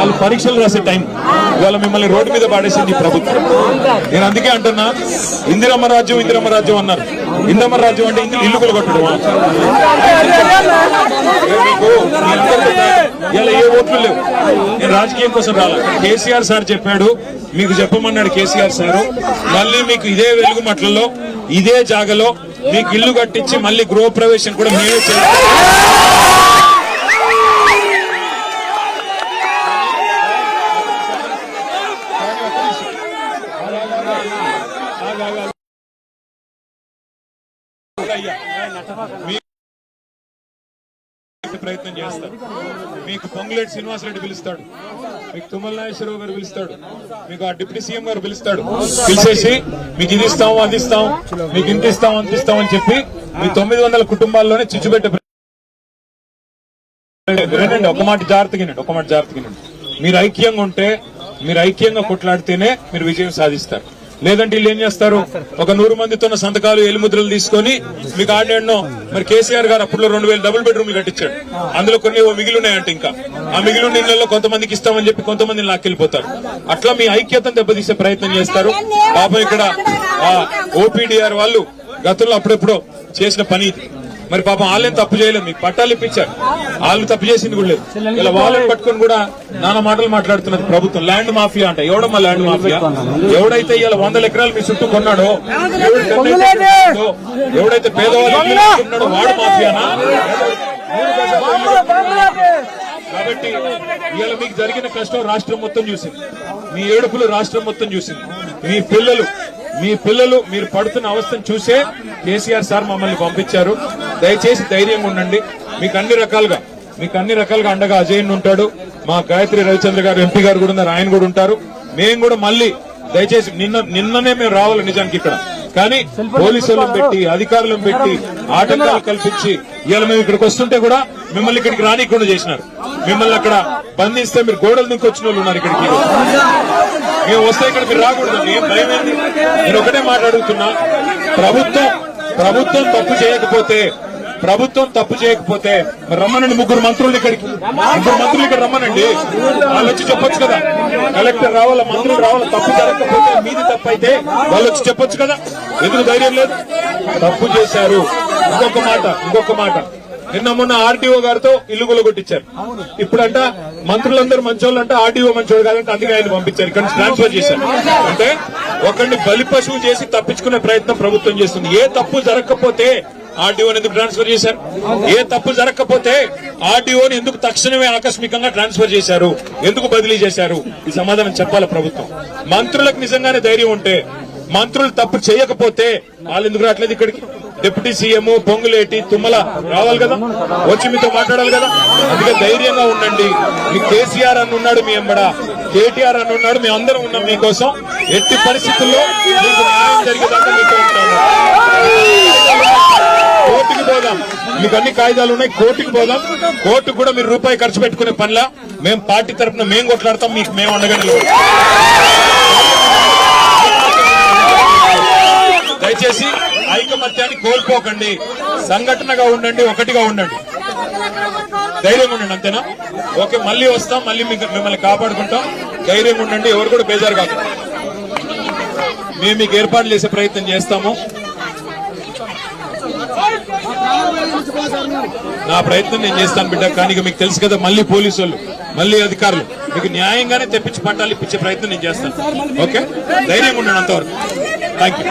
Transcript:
వాళ్ళు పరీక్షలు రాసే టైం ఇవాళ మిమ్మల్ని రోడ్డు మీద పాడేసింది ఈ ప్రభుత్వం. నేను అందుకే అంటున్నా, ఇందిరమ్మ రాజ్యం ఇందిరమ్మ రాజ్యం అన్నారు. ఇందిరమ్మ రాజ్యం అంటే ఇల్లు కొలగొట్టడం. మీకు ఇలా ఏ ఓట్లు లేవు. నేను రాజకీయం కోసం రాలా. కేసీఆర్ సార్ చెప్పాడు, మీకు చెప్పమన్నాడు కేసీఆర్ సార్. మళ్ళీ మీకు ఇదే వెలుగుమట్లలో ఇదే జాగలో మీకు ఇల్లు కట్టించి మళ్ళీ గృహప్రవేశం కూడా మేమే చేయాలి. ప్రయత్నం చేస్తారు. మీకు పొంగులేటి శ్రీనివాసరెడ్డి పిలుస్తాడు, మీకు తుమ్మల నాగేశ్వరరావు గారు పిలుస్తాడు, మీకు ఆ డిప్యూటీ సీఎం గారు పిలుస్తాడు. పిలిచేసి మీకు ఇది ఇస్తాం అది ఇస్తాం, మీకు ఇంత ఇస్తాం అంత ఇస్తాం అని చెప్పి మీ 900 కుటుంబాల్లోనే చిచ్చుపెట్టే. ఒక మాట జాగ్రత్తగా మీరు ఐక్యంగా ఉంటే, మీరు ఐక్యంగా కొట్లాడితేనే మీరు విజయం సాధిస్తారు. లేదంటే వీళ్ళు ఏం చేస్తారు, ఒక 100 మందితో సంతకాలు ఎలుముద్రలు తీసుకొని మీకు ఆడేడనో. మరి కేసీఆర్ గారు అప్పుడు 2000 డబుల్ బెడ్రూమ్లు కట్టించాడు. అందులో కొన్ని మిగిలి ఉన్నాయంటే ఇంకా ఆ మిగిలిన ఇళ్లలో కొంతమందికి ఇస్తామని చెప్పి కొంతమంది లాక్కెళ్లిపోతారు. అట్లా మీ ఐక్యతను దెబ్బతీసే ప్రయత్నం చేస్తారు. పాపం ఇక్కడ ఓపీడీఆర్ వాళ్ళు గతంలో అప్పుడెప్పుడో చేసిన పని ఇది. మరి పాపం వాళ్ళేం తప్పు చేయలేదు, మీకు పట్టాలు ఇప్పించారు. వాళ్ళు తప్పు చేసింది కూడా లేదు. ఇలా వాళ్ళని పట్టుకుని కూడా నానా మాటలు మాట్లాడుతున్నది ప్రభుత్వం. ల్యాండ్ మాఫియా అంట. ఎవడమ్మా ల్యాండ్ మాఫియా? ఎవడైతే ఇలా 100 ఎకరాలు మీ చుట్టూ కొన్నాడో, ఎవడైతే పేదవాళ్ళు కొన్నాడో వాడు మాఫియానా? కాబట్టి ఇవాళ మీకు జరిగిన కష్టం రాష్ట్రం మొత్తం చూసింది, మీ ఏడుపులు రాష్ట్రం మొత్తం చూసింది. మీ పిల్లలు మీరు పడుతున్న అవస్థను చూసే కేసీఆర్ సార్ మమ్మల్ని పంపించారు. దయచేసి ధైర్యంగా ఉండండి. మీకు అన్ని రకాలుగా అండగా అజయ్ ఉంటాడు, మా గాయత్రి రవిచంద్ర గారు ఎంపీ గారు కూడా ఉన్నారు, ఆయన కూడా ఉంటారు. మేము కూడా మళ్ళీ దయచేసి నిన్ననే మేము రావాలి నిజానికి ఇక్కడ, కానీ పోలీసులను పెట్టి అధికారులను పెట్టి ఆటంకాలు కల్పించి ఇవాళ మేము ఇక్కడికి వస్తుంటే కూడా మిమ్మల్ని ఇక్కడికి రానికుండా చేసినారు. మిమ్మల్ని అక్కడ బంధిస్తే మీరు గోడల నుంచి వచ్చిన వాళ్ళు ఉన్నారు ఇక్కడికి. మేము వస్తే ఇక్కడ మీరు రాకూడదు. ఏం భయం ఏంది? నేను ఒకటే మాట్లాడుతున్నా, ప్రభుత్వం తప్పు చేయకపోతే రమ్మనండి. ముగ్గురు మంత్రులు ఇక్కడ రమ్మనండి. వాళ్ళు వచ్చి చెప్పొచ్చు కదా. కలెక్టర్ రావాలా, మంత్రులు రావాలా. తప్పు జరగకపోతే మీది తప్పు అయితే వాళ్ళు వచ్చి చెప్పొచ్చు కదా. ఎందుకు ధైర్యం లేదు? తప్పు చేశారు. ఇంకొక మాట నిన్న మొన్న ఆర్డీఓ గారితో ఇల్లు కొలగొట్టించారు. ఇప్పుడంట మంత్రులందరూ మంచోళ్ళు అంటే ఆర్డీఓ మంచోడు కాదంటే అందుకే ఆయన పంపించారు, ఇక్కడ ట్రాన్స్ఫర్ చేశారు. అంటే ఒకరిని బలి పశువు చేసి తప్పించుకునే ప్రయత్నం ప్రభుత్వం చేస్తుంది. ఏ తప్పు జరగకపోతే ఆర్డీఓని ఎందుకు ట్రాన్స్ఫర్ చేశారు? ఏ తప్పు జరగకపోతే ఆర్డీఓని ఎందుకు తక్షణమే ఆకస్మికంగా ట్రాన్స్ఫర్ చేశారు? ఎందుకు బదిలీ చేశారు? ఈ సమాధానం చెప్పాలి ప్రభుత్వం. మంత్రులకు నిజంగానే ధైర్యం ఉంటే, మంత్రులు తప్పు చేయకపోతే వాళ్ళు ఎందుకు రావట్లేదు ఇక్కడికి? డిప్యూటీ సీఎం పొంగులేటి తుమ్మల రావాలి కదా, వచ్చి మీతో మాట్లాడాలి కదా. అందుకే ధైర్యంగా ఉండండి. మీ కేసీఆర్ అని ఉన్నాడు మీ ఎంబడ, కేటీఆర్ అని ఉన్నాడు, మేము అందరం ఉన్నాం మీకోసం. ఎట్టి పరిస్థితుల్లో మీకు న్యాయం జరిగేదాకా మీతో ఉంటాము. కోర్టుకి పోదాం, మీకు అన్ని కాయిదాలు ఉన్నాయి, కోర్టుకి పోదాం. కోర్టుకు కూడా మీరు రూపాయి ఖర్చు పెట్టుకునే పనిలా మేము పార్టీ తరఫున మేము కొట్లాడతాం, మీకు మేము అండగా నిలబడతాం. దయచేసి ఐకమత్యాన్ని కోల్పోకండి, సంఘటనగా ఉండండి, ఒకటిగా ఉండండి, ధైర్యంగా ఉండండి. అంతేనా? ఓకే, మళ్ళీ వస్తాం, మళ్ళీ మిమ్మల్ని కాపాడుకుంటాం. ధైర్యంగా ఉండండి, ఎవరు కూడా బేజారు కాదు. మేము మీకు ఏర్పాట్లు చేసే ప్రయత్నం చేస్తాము. నా ప్రయత్నం నేను చేస్తాను బిడ్డ. కానీ మీకు తెలుసు కదా, మళ్ళీ పోలీసు వాళ్ళు మళ్ళీ అధికారులు మీకు న్యాయంగానే తెప్పించి పట్టాలు ఇప్పించే ప్రయత్నం నేను చేస్తాను. ఓకే, ధైర్యంగా ఉండండి అంతవరకు. Thank you.